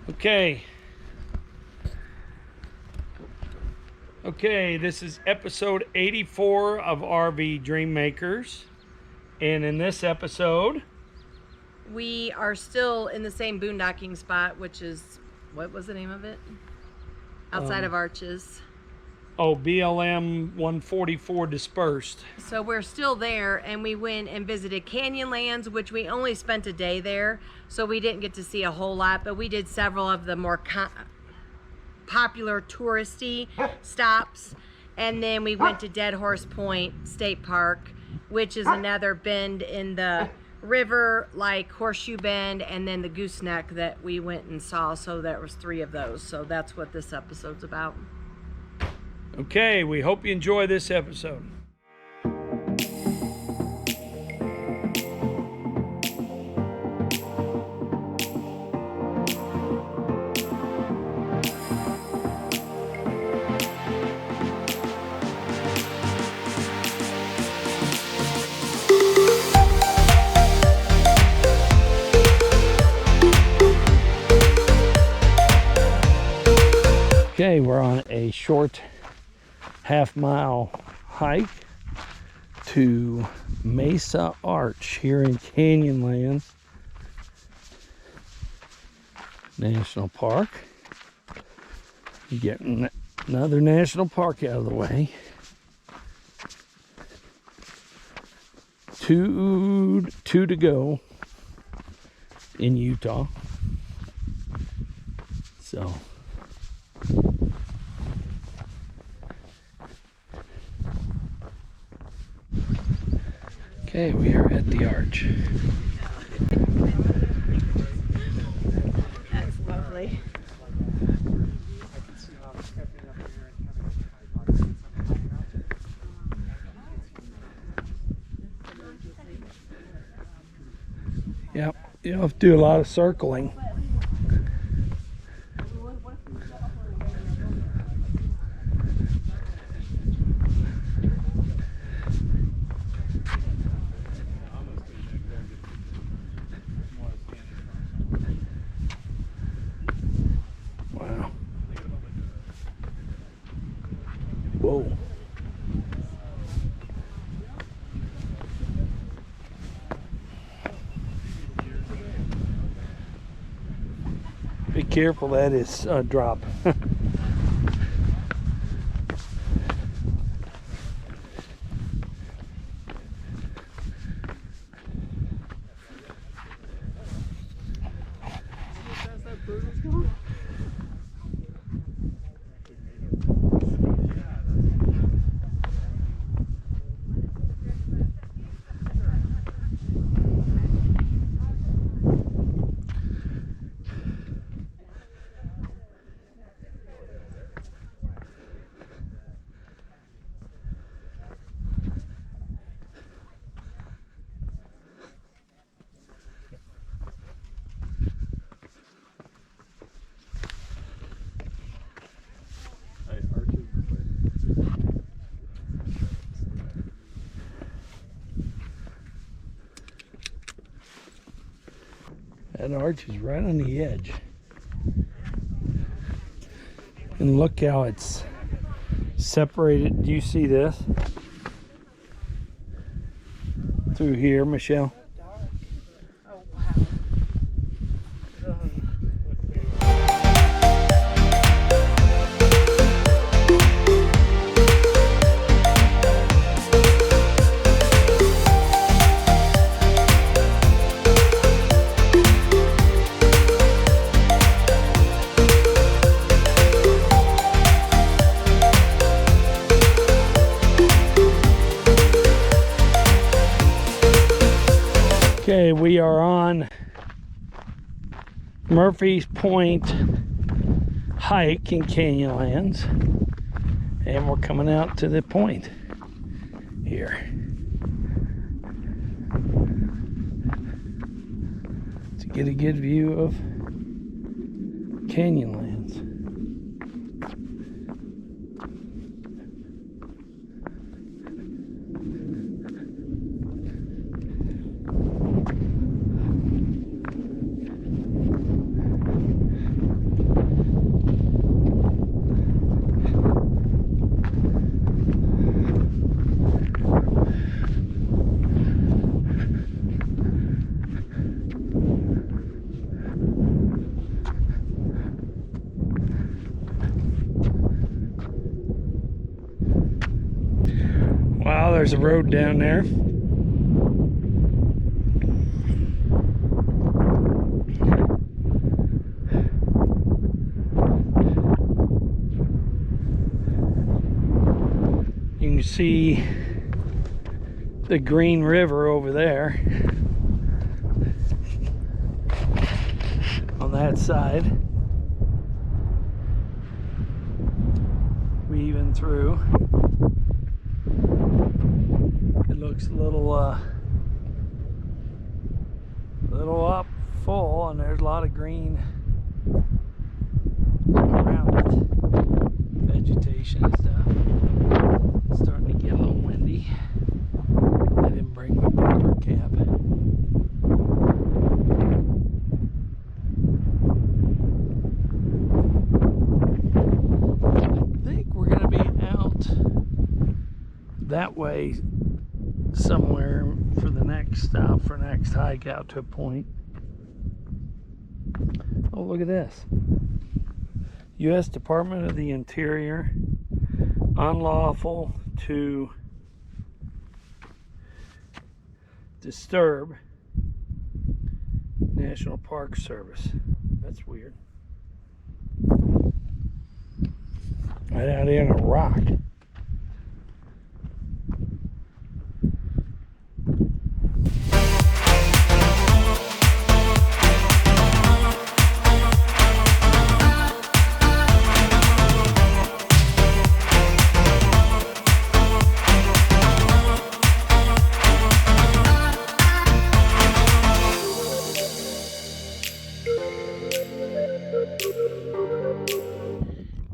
Okay. Okay, this is episode 84 of RV Dream Makers. And in this episode, we are still in the same boondocking spot, which is, what was the name of it? Outside of Arches. BLM 144 Dispersed. So we're still there, and we went and visited Canyonlands, which we only spent a day there, so we didn't get to see a whole lot, but we did several of the more popular touristy stops. And then we went to Dead Horse Point State Park, which is another bend in the river, like Horseshoe Bend, and then the Gooseneck that we went and saw. So there was 3 of those. So that's what this episode's about. Okay, we hope you enjoy this episode. Okay, we're on a short half-mile hike to Mesa Arch here in Canyonlands National Park. Getting another national park out of the way. Two to go in Utah. So okay, we are at the arch. That's lovely. Yep, you have to do a lot of circling. Wow. Whoa. Be careful, that is a drop. That arch is right on the edge. And look how it's separated. Do you see this? Through here, Michelle. Okay, we are on Murphy's Point hike in Canyonlands, and we're coming out to the point here to get a good view of Canyonlands. there's a road down there. You can see the Green River over there on that side. Weaving through. It looks a little up full, and there's a lot of green around it. Vegetation and stuff. It's starting to get a little windy. I didn't bring my puffer cap. I think we're going to be out that way somewhere for the next stop, for next hike out to a point. Oh, look at this. U.S. Department of the Interior, unlawful to disturb National Park Service. That's weird. Right out here in a rock.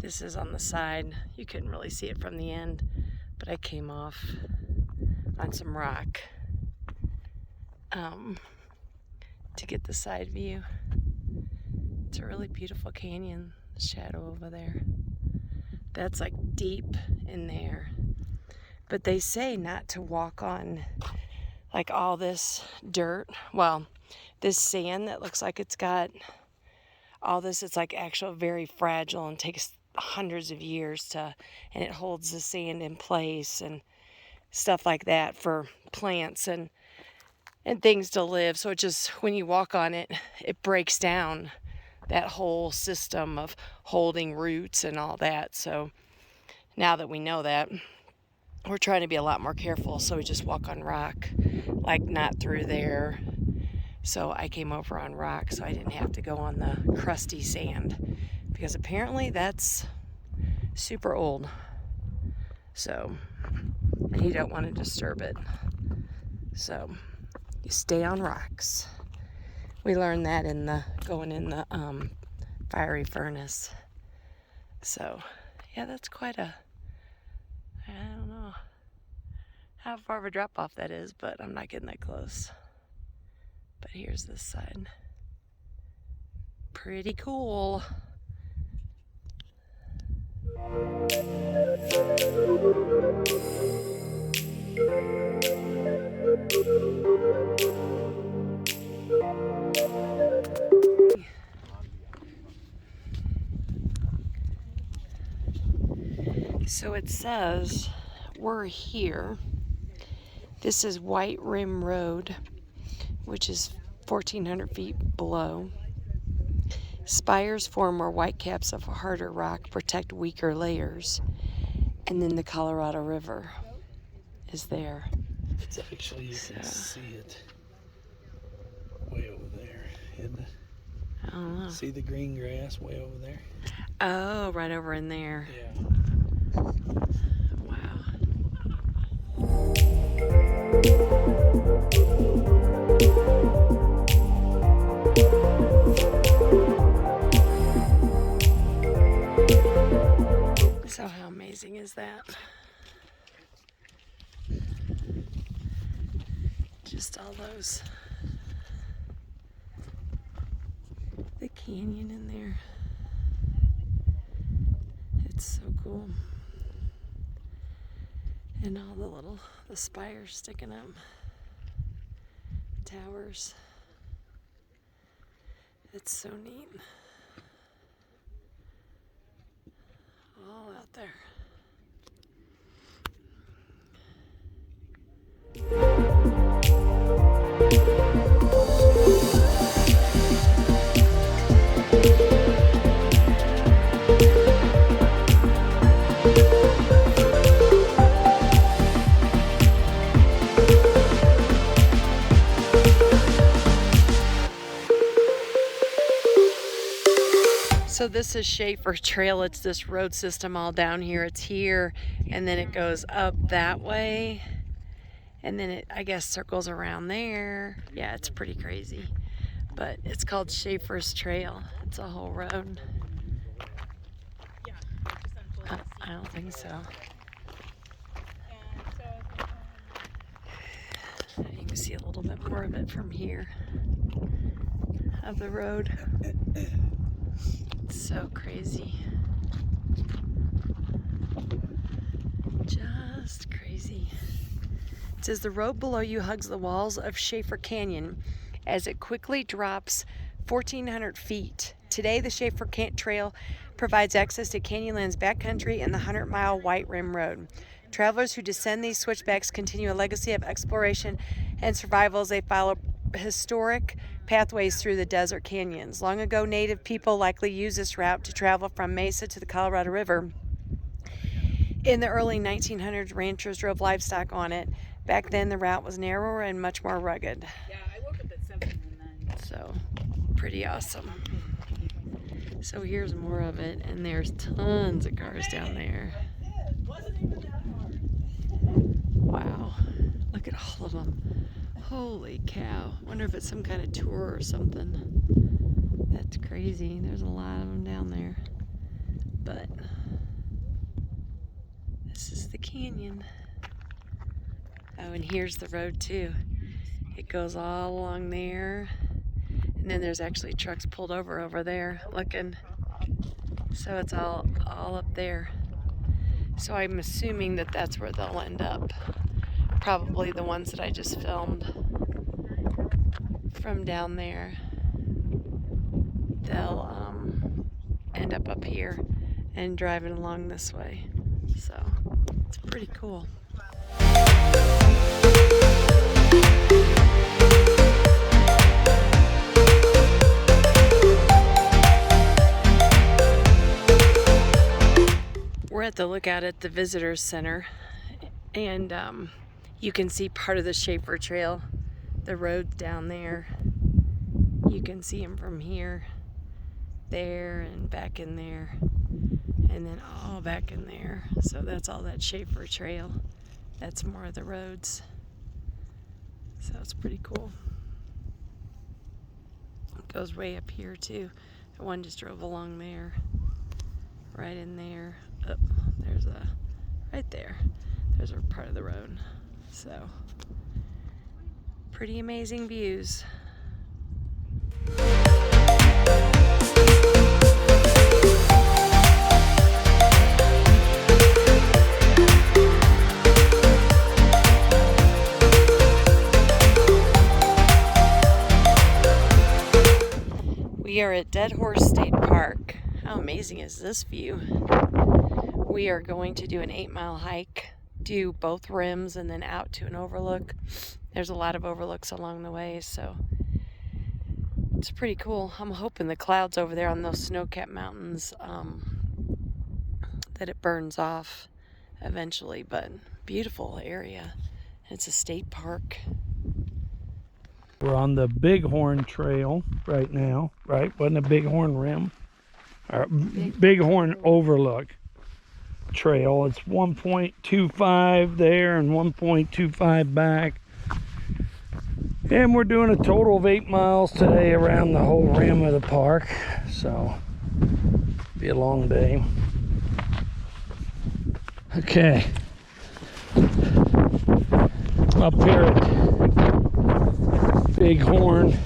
This is on the side. You couldn't really see it from the end, but I came off on some rock to get the side view. It's a really beautiful canyon shadow over there. That's like deep in there. But they say not to walk on like all this dirt. Well, this sand that looks like it's got all this, it's like actual very fragile and takes hundreds of years to, and it holds the sand in place and stuff like that for plants and things to live. So it just, when you walk on it, it breaks down that whole system of holding roots and all that. So now that we know that, we're trying to be a lot more careful. So we just walk on rock, like not through there. So I came over on rock, so I didn't have to go on the crusty sand, because apparently that's super old. So, and you don't want to disturb it. So you stay on rocks. We learned that in the going in the fiery furnace. So yeah, that's quite a, I don't know how far of a drop off that is, but I'm not getting that close. But here's this side. Pretty cool. So it says we're here. This is White Rim Road, which is 1,400 feet below. Spires form where white caps of harder rock protect weaker layers. And then the Colorado River is there. It's actually, you can see it way over there, isn't it? I don't know. See the green grass way over there? Oh, right over in there. Yeah. Wow. So how amazing is that? Just all those, the canyon in there. It's so cool. And all the spires sticking up. Towers. It's so neat. All out there. So this is Schaefer Trail. It's this road system all down here. It's here, and then it goes up that way, and then it, I guess, circles around there. Yeah, it's pretty crazy. But it's called Schaefer's Trail. It's a whole road. I don't think so. You can see a little bit more of it from here, of the road. It's so crazy. Just crazy. It says the road below you hugs the walls of Schaefer Canyon as it quickly drops 1,400 feet. Today, the Schaefer Trail provides access to Canyonlands backcountry and the 100-mile White Rim Road. Travelers who descend these switchbacks continue a legacy of exploration and survival as they follow historic pathways through the desert canyons. Long ago, native people likely used this route to travel from Mesa to the Colorado River. In the early 1900s, ranchers drove livestock on it. Back then, the route was narrower and much more rugged. Yeah, I woke up at 7 and then. So, pretty awesome. So here's more of it, and there's tons of cars down there. Wow, look at all of them. Holy cow. Wonder if it's some kind of tour or something. That's crazy. There's a lot of them down there. But this is the canyon. Oh, and here's the road too. It goes all along there. And then there's actually trucks pulled over there looking. So it's all up there. So I'm assuming that that's where they'll end up. Probably the ones that I just filmed from down there. They'll end up here and driving along this way. So it's pretty cool. We're at the lookout at the Visitors Center, and you can see part of the Schaefer Trail. The road's down there. You can see them from here, there, and back in there, and then all back in there. So that's all that Schaefer Trail. That's more of the roads. So it's pretty cool. It goes way up here too. The one just drove along there, right in there. Oh, there's a, right there. There's a part of the road. So, pretty amazing views. We are at Dead Horse State Park. How amazing is this view? We are going to do an 8-mile hike, do both rims, and then out to an overlook. There's a lot of overlooks along the way, so it's pretty cool. I'm hoping the clouds over there on those snow-capped mountains, that it burns off eventually, but beautiful area. It's a state park. We're on the Bighorn Trail right now, right? Wasn't a Bighorn Rim? Or Bighorn Overlook Trail. It's 1.25 there and 1.25 back. And we're doing a total of 8 miles today around the whole rim of the park. So, be a long day. Okay. Up here at Bighorn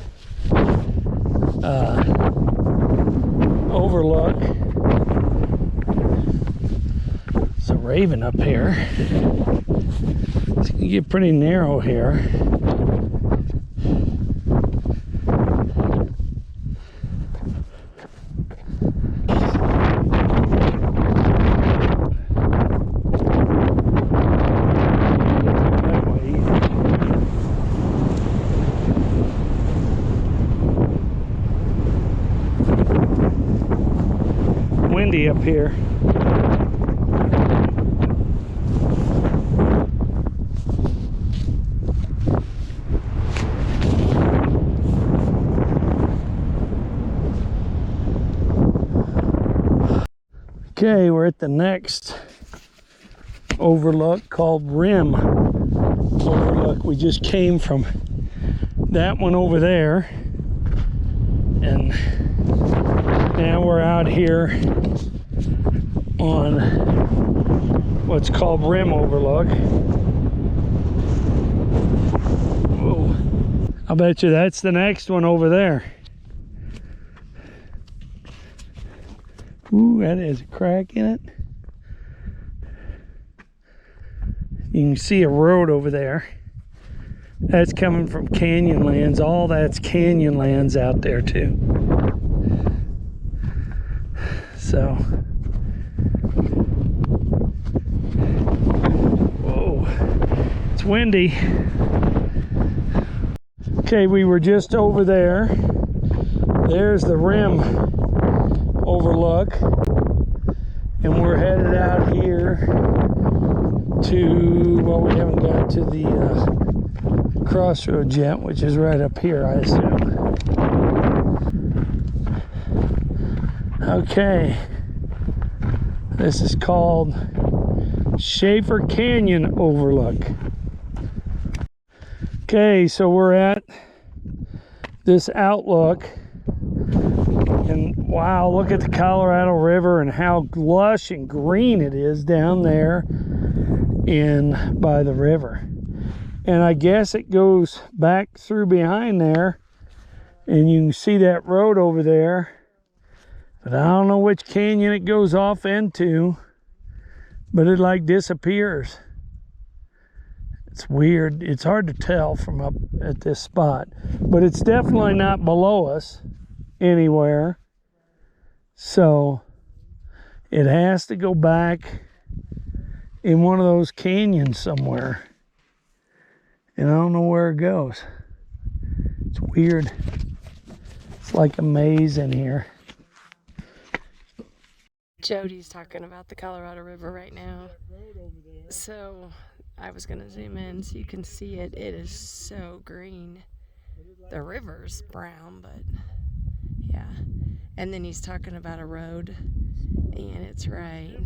Overlook. It's a raven up here. It's gonna get pretty narrow here. Windy up here. Okay, we're at the next overlook called Rim Overlook. We just came from that one over there, and now we're out here on what's called Rim Overlook. Whoa. I'll bet you that's the next one over there. Ooh, that has a crack in it. You can see a road over there. That's coming from Canyonlands. All that's Canyonlands out there too. So, whoa, it's windy. Okay, we were just over there. There's the Rim Overlook, and we're headed out here to, well, we haven't got to the crossroads yet, which is right up here, I assume. Okay, this is called Schaefer Canyon Overlook. Okay, so we're at this outlook, and wow, look at the Colorado River and how lush and green it is down there in by the river. And I guess it goes back through behind there, and you can see that road over there, but I don't know which canyon it goes off into, but it like disappears. It's weird. It's hard to tell from up at this spot, but it's definitely not below us anywhere. So it has to go back in one of those canyons somewhere. And I don't know where it goes. It's weird. It's like a maze in here. Jody's talking about the Colorado River right now. So I was going to zoom in so you can see it. It is so green. The river's brown, but yeah. And then he's talking about a road, and it's right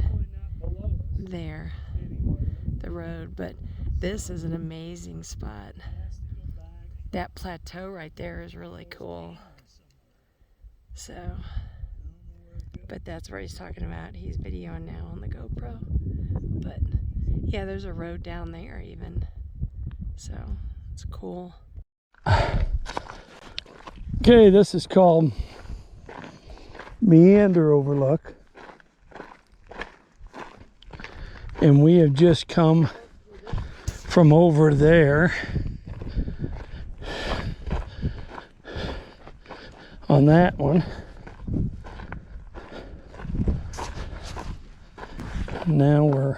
there, the road. But this is an amazing spot. That plateau right there is really cool. So, but that's where he's talking about. He's videoing now on the GoPro. But yeah, there's a road down there even. So it's cool. Okay, this is called Meander Overlook. And we have just come from over there on that one. Now we're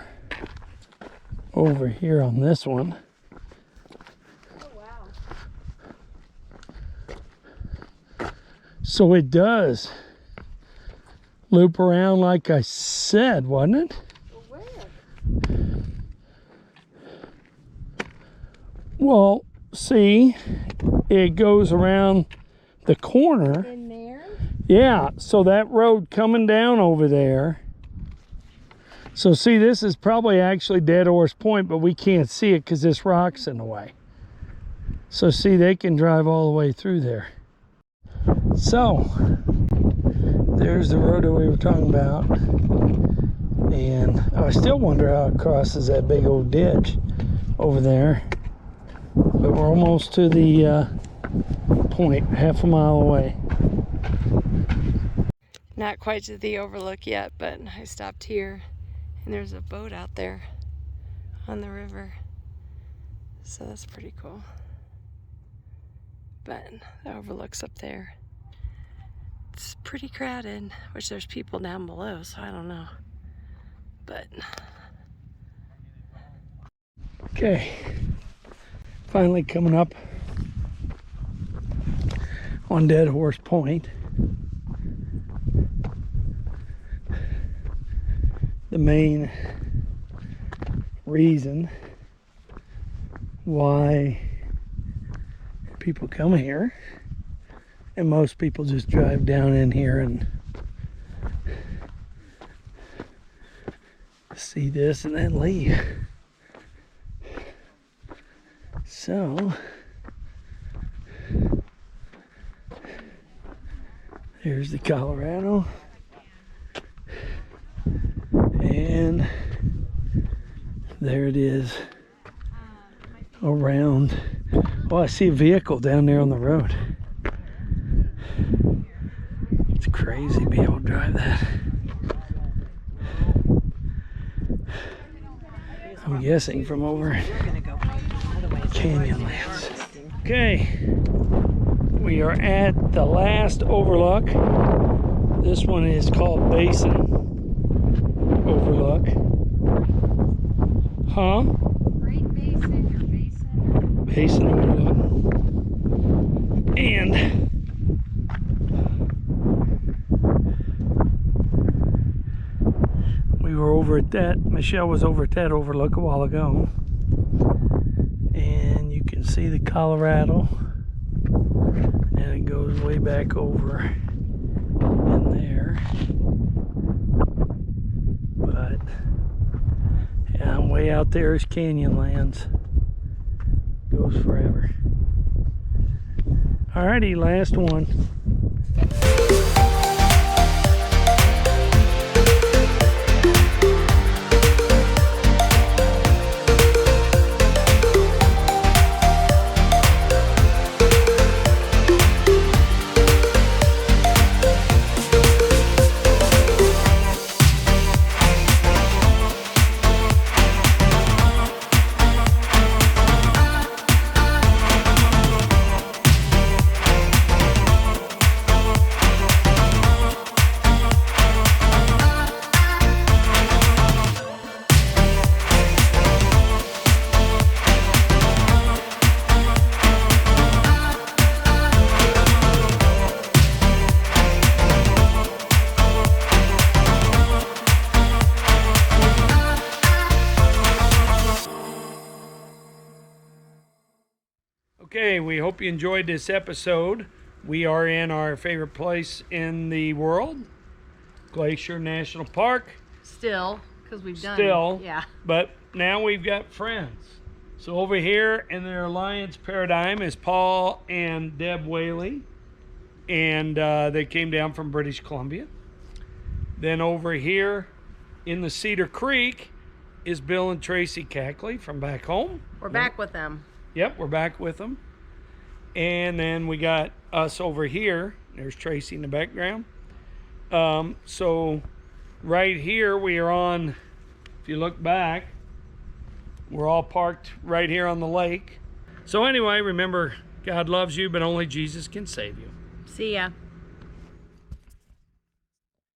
over here on this one. Oh, wow. So it does loop around like I said, wasn't it? Where? Well, see, it goes around the corner. In there? Yeah, so that road coming down over there. So see, this is probably actually Dead Horse Point, but we can't see it because this rock's in the way. So see, they can drive all the way through there. So, there's the road that we were talking about. And I still wonder how it crosses that big old ditch over there. But we're almost to the point, half a mile away. Not quite to the overlook yet, but I stopped here, and there's a boat out there on the river. So that's pretty cool. But the overlook's up there. It's pretty crowded, which there's people down below, so I don't know. But Okay, finally coming up on Dead Horse Point. The main reason why people come here, and most people just drive down in here and see this and then leave. So here's the Colorado, and there it is around. Oh, I see a vehicle down there on the road. It's crazy to be able to drive that. I'm guessing from over Canyonlands. Okay, we are at the last overlook. This one is called Basin Overlook. Huh? Great Basin or Basin? Basin Overlook. And we were over at that, Michelle was over at that overlook a while ago. And you can see the Colorado. And it goes way back over in there. But yeah, way out there is Canyonlands. Goes forever. Alrighty, last one. Okay, we hope you enjoyed this episode. We are in our favorite place in the world, Glacier National Park. Still, because we've done. Still, Yeah. but now we've got friends. So over here in their alliance paradigm is Paul and Deb Whaley, and they came down from British Columbia. Then over here in the Cedar Creek is Bill and Tracy Cackley from back home. We're back with them. Yep, we're back with them. And then we got us over here. There's Tracy in the background. So right here we are on, if you look back, we're all parked right here on the lake. So anyway, remember, God loves you, but only Jesus can save you. See ya.